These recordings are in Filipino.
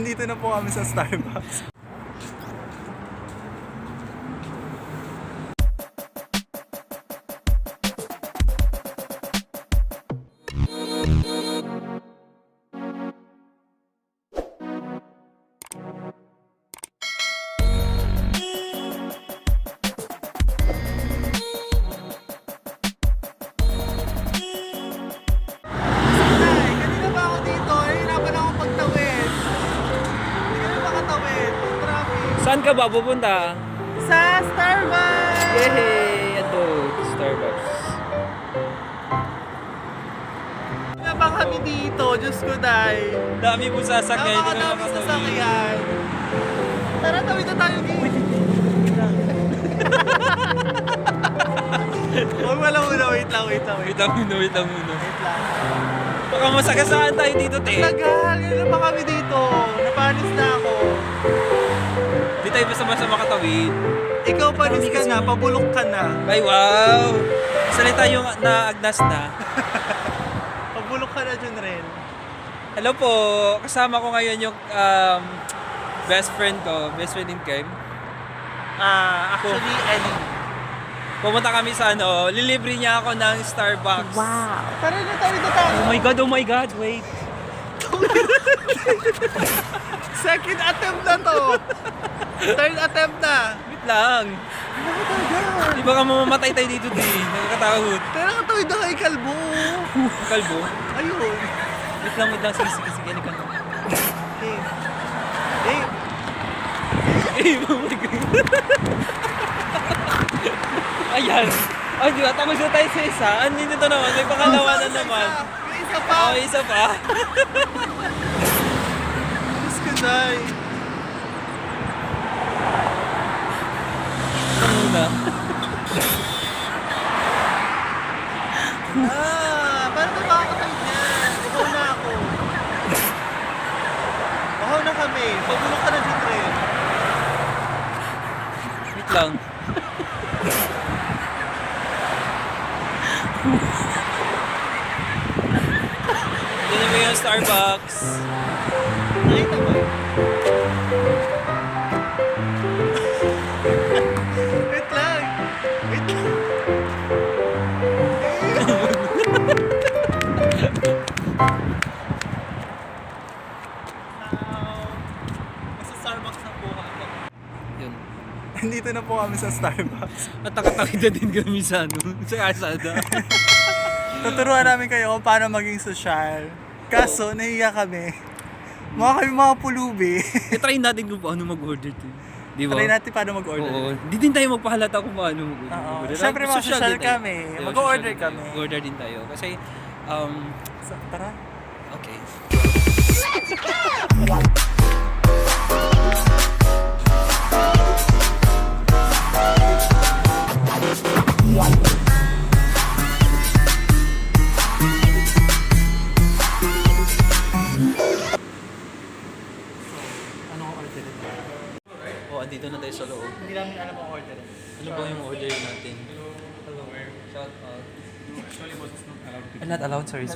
Nandito na po kami sa Starbucks. Kanina ba ako dito? Nahihirapan akong pagtawid. Hindi kami makatawid. Ang traffic. Saan ka ba pupunta? Sa Starbucks! Yehey! Ito, Starbucks. Kaya ba kami dito? Diyos ko, Day. Dami po sasakyan. Hindi na Napakadami sasakyan. Tara, tawid na tayo, Gay. Huwag mo lang muna. Wait lang. Wait lang muna. Wait lang. Baka masagasaan tayo dito, te. Tagal. Kailan pa kami dito? Napanis na ako. Di tayo basta-basta makatawid. Ikaw panis ka na. Pabulok ka na. Ay, wow! Salita yung naagnas na. Pabulok ka na dyan rin. Hello po! Kasama ko ngayon yung best friend ko. Best friend in Kem. Actually, Ellie. Pumunta kami sa lilibre niya ako ng Starbucks. Wow. Tara na, tawid na tayo. Oh my God, wait. Second attempt na to. Third attempt na. Wait lang. Di ba ka mamamatay tayo dito, di? Nakakatakot. Tara ka tawid na kay Kalbo. Kalbo? Ayun. Wait lang. Sige. Ano ka na? Hey. Hey. Oh my God. Ayan. Ay, di ba? Tapos na tayo sa isa. Ano nito naman? May pangalawa na naman. May isa pa. Oh, isa pa. Diyos ko, Day. Ito muna. Paano ba makakatawid niyan? Ikaw na ako. Bahaw na kami. Pabulok ka na dyan rin. Wait lang. Ito na ba yung Starbucks? Nakita mo? Wait lang. Nasa Starbucks na po ako. Yun. Nandito na po kami sa Starbucks. At nakatawid na din kami sa sa Asada. Tuturuan namin kayo kung paano maging sosyal. Kaso, nahiya kami. Mga pulubi. I-try natin kung paano mag-order to. Di ba? Try natin paano mag-order. Oo. Di din tayo magpahalata kung paano mag-order. Oo. Siyempre, mga social din tayo. kami. Di ba, Mag-order social kami. Mag-order din tayo. Kasi, Tara. okay. Ano ang order? Andito na tayo sa loob. Hindi namin alam ang order. Ano ba yung order natin? Hello. Shout out. Actually, boss is not allowed to. I'm not allowed. Sorry.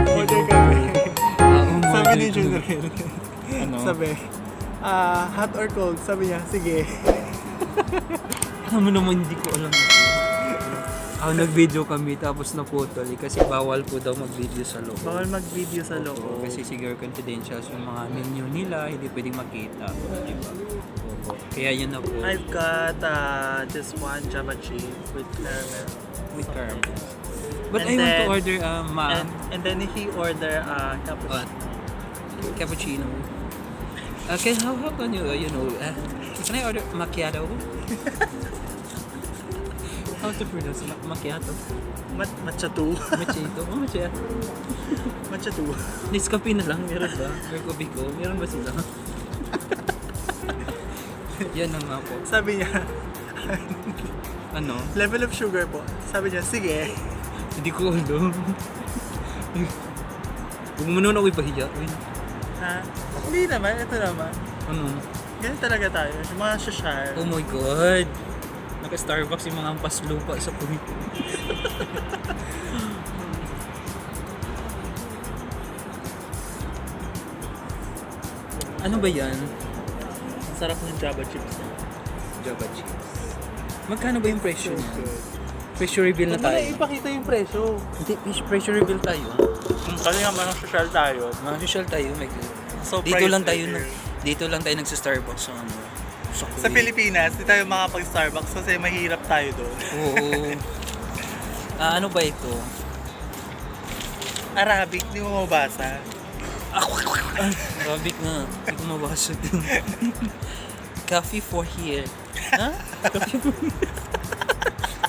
Order kami. Sabi ni Junior. Junrel. Ano? Sabi, hot or cold? Sabi niya, sige. Alam mo naman, hindi ko alam. Nag-video kami tapos naputol kasi bawal po daw mag-video sa loob. Bawal mag-video sa Oo, loob. kasi siguro confidential yung mga menu nila, hindi pwedeng makita. Diba? Opo. Kaya yun na po. I've got just one Java chip with caramel. With caramel. But And I want to then- order And then he order cappuccino. cappuccino. How can you, can I order macchiato? How to pronounce macchiato? Matcha 2. Macchiato? Oh, macchiato. Matcha 2. Nescafe na lang, meron ba? Merco Bico, meron ba sila? Yan na nga po. Sabi niya, Ano? level of sugar po. Sabi niya, sige. Hindi ko alam. Huwag mo muna ako ipahiya. Uy, Ha? Hindi naman, ito naman. ano? Ganun talaga tayo, yung mga social. Oh my God. Naka-Starbucks yung mga ampas lupa sa puwit. Ano ba yan? Ang sarap ng Java chips. Java chips. Magkano ba yung presyo So niya? good. Presyo reveal na Huwag mo na tayo. ipakita yung presyo. Hindi, presyo reveal tayo. Kasi nga mga social tayo. Mga social tayo, my God. So Dito price lang tayo leader. dito lang tayo nagsa-Starbucks sa ano. Sa Kuwait. Pilipinas, di tayo makapag-Starbucks kasi mahirap tayo doon. Oo. Ano ba ito? Arabic, di mo mabasa. Arabic nga. Hindi ko mabasa din. Coffee for here. Ha?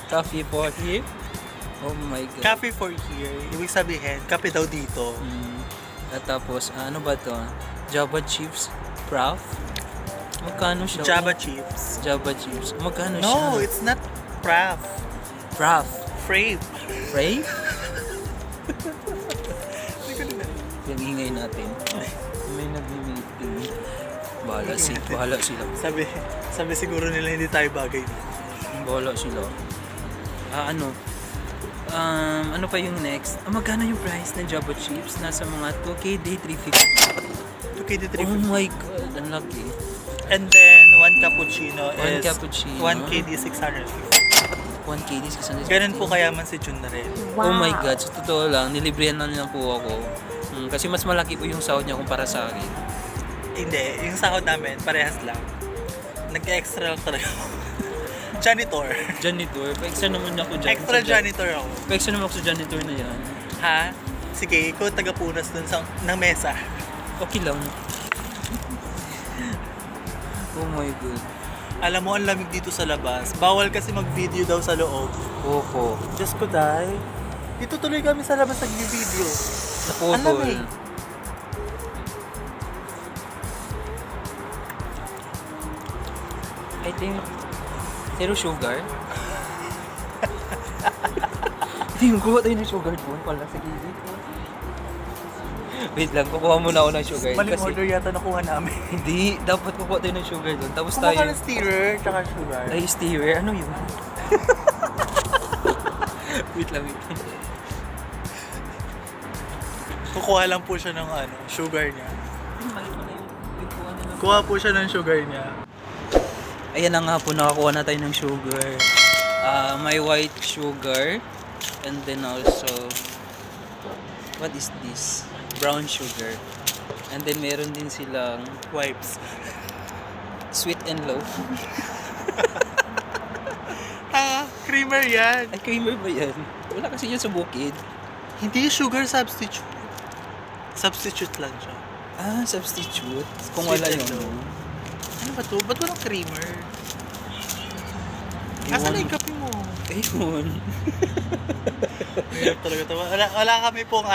Coffee for here? Oh my God. Cafe for here. Ibig sabihin, kape daw dito. At tapos, ano ba to? Java chips? Prof? Magkano siya? Java chips. Java chips. Magkano siya? No, it's not Praf. Prof? Frape. Ray? Yung ingay natin. May nag-meeting. Bahala sila. Sabi siguro nila hindi tayo bagay. Bahala sila. Ano pa yung next? Magkano yung price ng Java chips? Nasa mga 2KD 350. 2KD Oh my God, ang laki. And then, 1 cappuccino One is cappuccino. 1KD 650. 1KD 650. Ganun po kayaman si Jun na rin. Oh my God, sa totoo lang, nilibrihan na lang po ako. Kasi mas malaki po yung sahod niya kumpara sa akin. Hindi, yung sahod namin, parehas lang. Nag-extra lang talaga ako. Janitor. Janitor, pa-extra naman ako dyan. Extra janitor ako. Pa-extra naman ako sa janitor na yan. Ha? Sige, ikaw taga-punas dun ng mesa. Okay lang. Oh my God. Alam mo, ang lamig dito sa labas. Bawal kasi mag-video daw sa loob. Opo. Diyos ko, day. Dito tuloy kami sa labas nag-video. Ang Naputol. lamig. I think, zero sugar. Hindi, kuha tayo ng sugar doon pala sa gilid. Wait lang, kukuha muna ako ng sugar. Maling Kasi, order yata nakuha namin. hindi, dapat kukuha tayo ng sugar doon. Tapos Kumuha tayo, ka ng steerer, tsaka sugar. ay, steerer, ano yun? Wait lang. Kukuha lang po siya ng sugar niya. Kuha po siya ng sugar niya. Ayan na nga po, nakakuha na tayo ng sugar. May white sugar. And then also, what is this? Brown sugar. And then meron din silang Wipes. sweet and low. Creamer yan. Ay, creamer ba yan? Wala kasi yan sa bukid. Hindi sugar substitute. Substitute lang siya. Substitute. Kung Sweet wala and yun. low. Ano ba to? Ba't walang creamer? Asan na yung kape mo? Ayun. Hirap talaga ito. Wala kami pong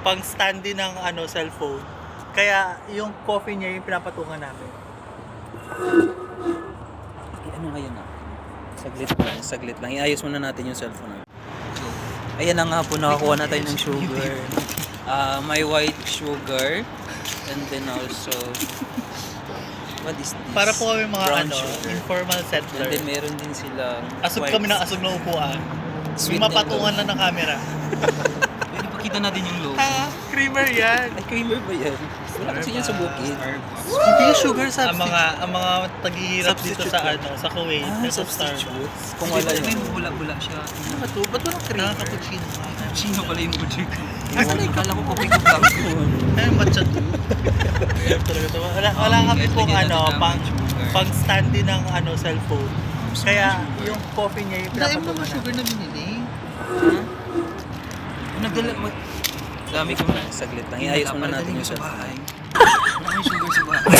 pang standy ng cellphone. Kaya yung coffee niya yung pinapatungan namin. Okay, ano ngayon na? Saglit lang. Iayos muna natin yung cellphone. Ayan na nga po, nakakuha na tayo ng sugar. May white sugar. And then also, what is this? Para po kami mga Brown sugar. informal And settler. then meron din silang Asog white. kami ng asog na upuan. Sweet Yung mapatungan lang ng camera. Pwede pakita natin yung logo. Creamer yan. Ay, creamer ba yan? Wala kasi yan sa bukid. Hindi sugar substitute. Ang mga taghihirap dito Substitute sa yan. sa Kuwait. nasa Substitute. Starbucks. Kung wala May yun. bula-bula siya. Ano ba to? Ba't walang creamer? Nakaka-cappuccino. Sino pala yung ujik? Asan na yung Kala ko kopi ko lang yun. Ay, matcha to. Hirap talaga ito. Wala kami Okay, pong lagyan natin pang ng sugar. pang standy ng cellphone. Kaya yung coffee niya yung Dahil mo pinapatungan mga sugar namin. na binili. Nagdala mo. Dami ko na. Saglit lang. Iayos muna natin yung cellphone. Wala kang sugar sa bahay.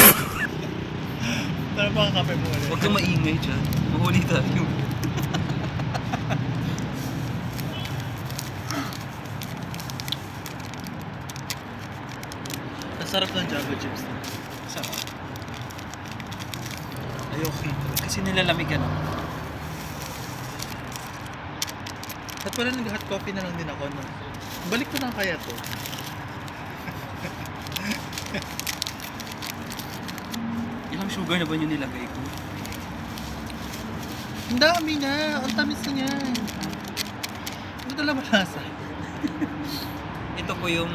Para pang kape mo ulit. Huwag kang maingay dyan. Mahuli tayo. Ang sarap ng Java chips na. Sarap. Ayoko. Kasi nilalamig ano. At wala nag-hot coffee na lang din ako, no? Balik ko na kaya to. Ilang sugar na ba yung nilagay ko? Ang dami na! Ang tamis na niya! Ano talaga malasa? Ito po yung,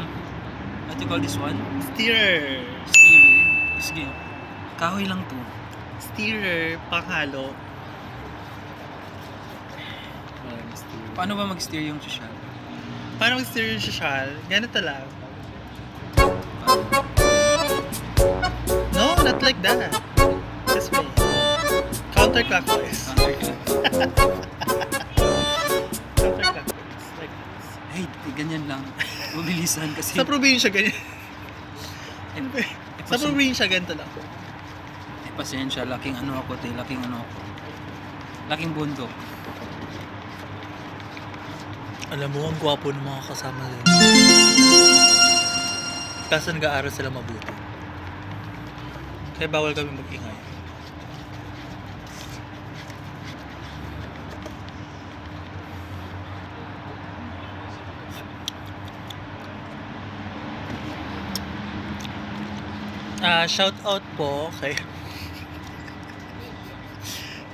what you call this one? Steerer! Steamer. Sige. Kahoy lang to. Steerer, panghalo. Paano ba mag-steer yung social? Paano mag-steer yung social? Ganito lang. No, not like that. This way. Counterclockwise. Counterclockwise. Like this. Hey, ganyan lang. Mabilisan kasi. Sa probinsya, ganyan. Sa pasen- probinsya, ganito lang. pasensya, laking ano ako, laking ano ako. Laking bundok. Alam mo, ang gwapo ng mga kasama din. Kaso nag-aaral sila mabuti. Kaya bawal kami mag-ingay. Shout out po kay...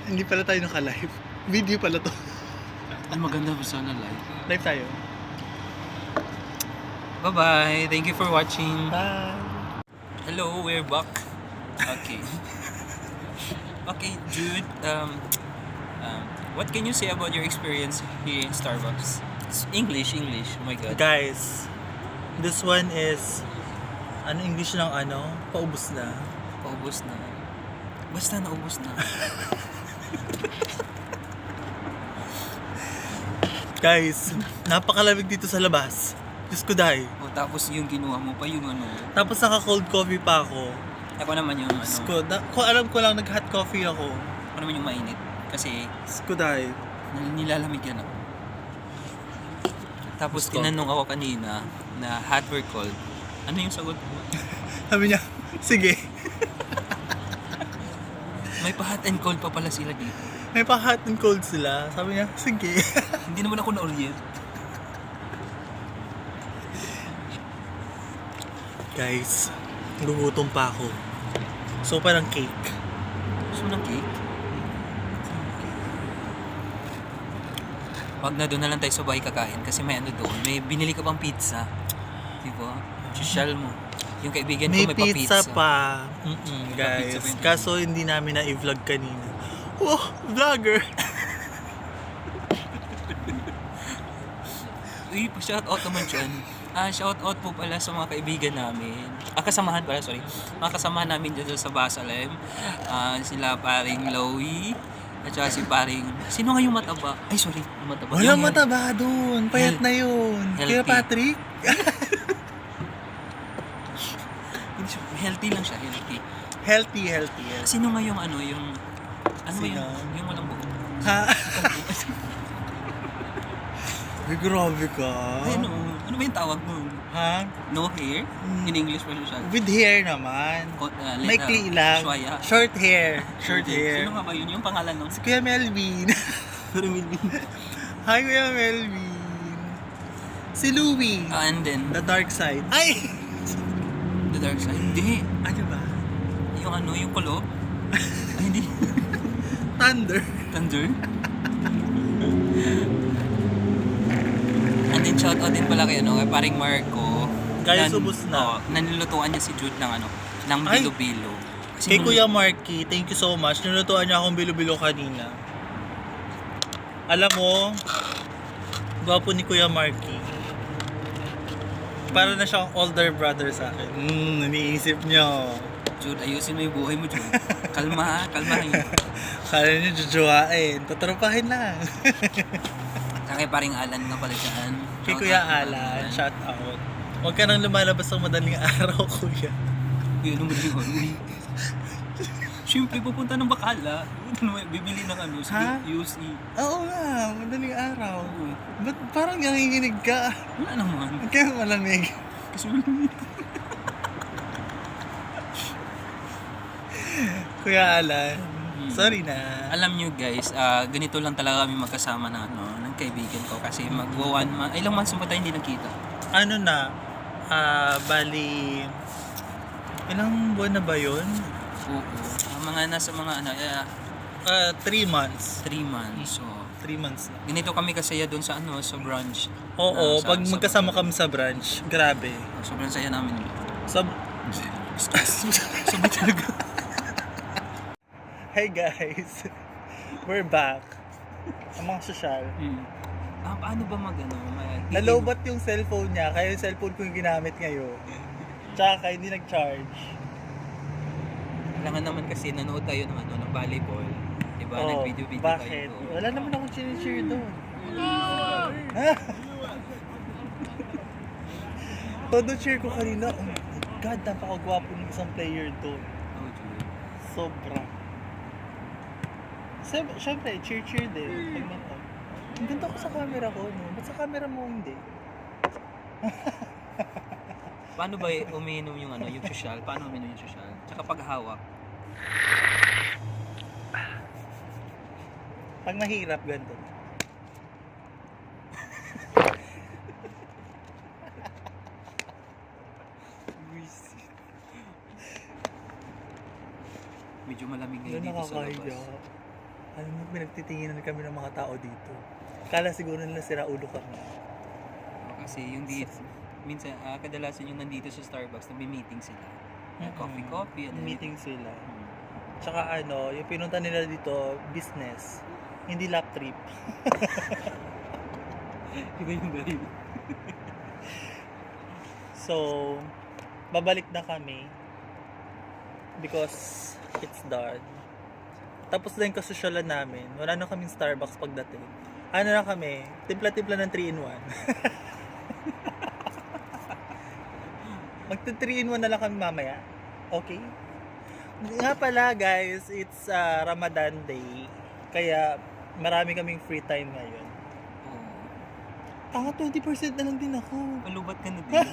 Hindi pala tayo naka-live. Video pala to. Ay, maganda pa sana live. Live tayo. Bye-bye. Thank you for watching. Bye! Hello, we're back. Okay. Okay, Jude. What can you say about your experience here in Starbucks? English. Oh my God. Guys, this one is... Ano English lang ano? Paubos na. Paubos na. Basta naubos na. Guys, napakalamig dito sa labas. Diyos ko dahi. O, tapos yung ginawa mo pa yung ano. Tapos naka-cold coffee pa ako. Ako naman yung Diyos ano. ko, kung alam ko lang nag-hot coffee ako. Ako naman yung mainit. Kasi Diyos ko dahi. nilalamig yan ako. Tapos Gusto. tinanong ako kanina na hot or cold. Ano yung sagot mo? Sabi niya, sige. May pa hot and cold pa pala sila dito. May pa hot and cold sila. Sabi niya, sige. Hindi naman ako na-orient. Guys, gugutom pa ako. So, parang cake. Gusto mo ng cake? Wag na, doon na lang tayo sa bahay kakain kasi may ano doon. May binili ka pang pizza. Diba? Social mo. Yung kaibigan May ko may pizza pa-pizza. pa. May Guys, pa-pizza pa yun. kaso hindi namin na-i-vlog kanina. Oh, vlogger! Uy, pa-shoutout naman dyan. Shoutout po pala sa mga kaibigan namin. Kasamahan pala, sorry. Mga kasamahan namin dyan sa Basalem. Sila paring Lowy. At saka si paring... Sino nga yung mataba? Ay, sorry. Yung mataba. Wala Yung- mataba doon. Payat na yun. Healthy. Kaya Patrick? Hindi siya- Healthy lang siya, healthy. Healthy. Sino nga yung ano, yung... Ano ba Sino? yung walang buhok? Ha? Ay, grabe ka. Ay, ano ba yung tawag mo? Ha? No hair? In English pa siya. With hair naman. Maikli lang. Shwaya. Short hair. Short hair. Sino nga ba yun? Yung pangalan nung? Si Kuya Melvin. Hi, Kuya Melvin. Si Louie. And then, The dark side. Ay! the dark side. Hindi. Ano ba? Yung ano, yung kulo. Ay, hindi. Thunder. Thunder. And then shoutout din pala kay ano, kay paring Marco. Guys, ubos na. Nanilutuan niya si Jude ng ano, ng Ay! bilo-bilo. Kasi Kay nung- Kuya Marky, thank you so much. Nilutuan niya akong bilo-bilo kanina. Alam mo, gwapo ni Kuya Marky. Para na siyang older brother sa akin. Iniisip niyo. Jude, ayusin mo yung buhay mo, Jude. Kalma, kalmahin. Kala niyo jujuwain. Tatrapahin lang. Kaya kay paring Alan nga pala dyan. Kay Shoutout Kuya kay paring Alan, shout out. Huwag ka nang lumalabas ng madaling araw, Kuya. Yun ang madaling araw. Siyempre, pupunta ng Bacala. Bibili ng ano, Ha? UC. Oo nga, madaling araw. Oo. Ba't parang nanginginig ka? Wala naman. Huwag kang malamig. Kasi wala. Kuya Alan, sorry na. Alam nyo guys, ganito lang talaga kami magkasama ng ano, ng kaibigan ko kasi magwa 1 month, ilang months mo tayo hindi nagkita? Ano na, bali, ilang buwan na ba yun? Oo. Mga nasa mga 3 months. 3 months. So, 3 months na. ganito kami kasaya doon sa sa branch. Oo, Sa- pag sa- magkasama kami sa branch, grabe. Sobrang saya namin. Sabi talaga. Hey guys, we're back. Ang mga sosyal. Paano ba Nalobat yung cellphone niya, kaya yung cellphone ko yung ginamit ngayon. Tsaka hindi nag-charge. Kailangan naman kasi nanood tayo ng ng volleyball. Diba? Oh, Nag-video-video bakit? tayo. Wala naman akong cheer doon. Todo cheer ko kanina. Oh my God, napakagwapo ng isang player doon. Oh, Jude. Sobra. Siyempre, cheer din. Pag nito. Ang ganda ko sa camera ko, no? Ba't sa camera mo hindi? Paano ba umiinom yung yung social? Paano umiinom yung social? Tsaka paghawak. Pag mahirap, ganito. Medyo malamig Hindi ngayon dito sa nakakahiya. labas. Alam mo, pinagtitinginan kami ng mga tao dito. Kala siguro nila sira ulo kami. Kasi yung dito, minsan, kadalasan yung nandito sa Starbucks, nagme-meeting sila. Coffee, Meeting sila. Tsaka yung pinunta nila dito, business. Hindi lap trip. Iba yung dahil. So, babalik na kami. Because it's dark. Tapos na yung kasosyalan namin. Wala na kaming Starbucks pagdating. Ano na kami? Timpla-timpla ng 3-in-1. Magta 3-in-1 na lang kami mamaya. Okay? Nga pala guys, it's Ramadan Day. Kaya marami kaming free time ngayon. Tanga 20% na lang din ako. Palubat ka na din.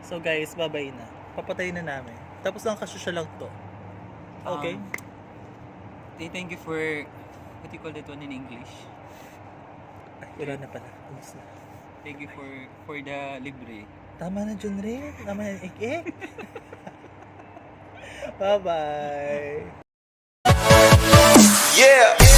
So guys, bye-bye na. Papatayin na namin. Tapos lang kasosyal lang to. Okay? Thank you for, what you call that one in English? Ay, wala na pala. Ubus na. Thank you for the libre. Tama na, John Ray. Tama na, ik-ik. Bye-bye. Yeah.